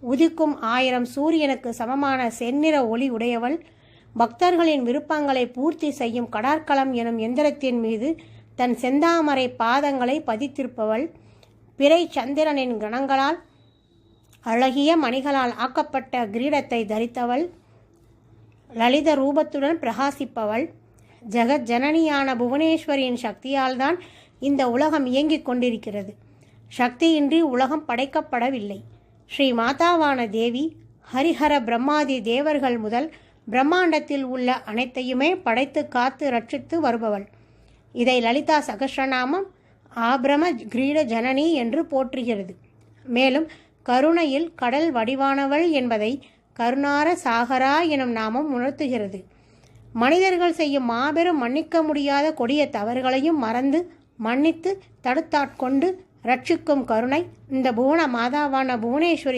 உதிக்கும் 1000 சூரியனுக்கு சமமான செந்நிற ஒளி உடையவள். பக்தர்களின் விருப்பங்களை பூர்த்தி செய்யும் கடார்க்களம் எனும் எந்திரத்தின் மீது தன் செந்தாமரை பாதங்களை பதித்திருப்பவள். பிறை சந்திரனின் கணங்களால் அழகிய மணிகளால் ஆக்கப்பட்ட கிரீடத்தை தரித்தவள். லலித ரூபத்துடன் பிரகாசிப்பவள். ஜெகத் ஜனனியான புவனேஸ்வரியின் சக்தியால் தான் இந்த உலகம் இயங்கிக் கொண்டிருக்கிறது. சக்தியின்றி உலகம் படைக்கப்படவில்லை. ஸ்ரீ மாதாவான தேவி ஹரிஹர பிரம்மாதி தேவர்கள் முதல் பிரம்மாண்டத்தில் உள்ள அனைத்தையுமே படைத்து காத்து ரட்சித்து வருபவள். இதை லலிதா சகஸ்ரநாமம் ஆபிரம கிரீட ஜனனி என்று போற்றுகிறது. மேலும் கருணையில் கடல் வடிவானவள் என்பதை கருணார சாகரா எனும் நாமம் உணர்த்துகிறது. மனிதர்கள் செய்யும் மாபெரும் மன்னிக்க முடியாத கொடிய தவறுகளையும் மறந்து மன்னித்து தடுத்தாட்கொண்டு ரட்சிக்கும் கருணை இந்த புவன மாதாவான புவனேஸ்வரி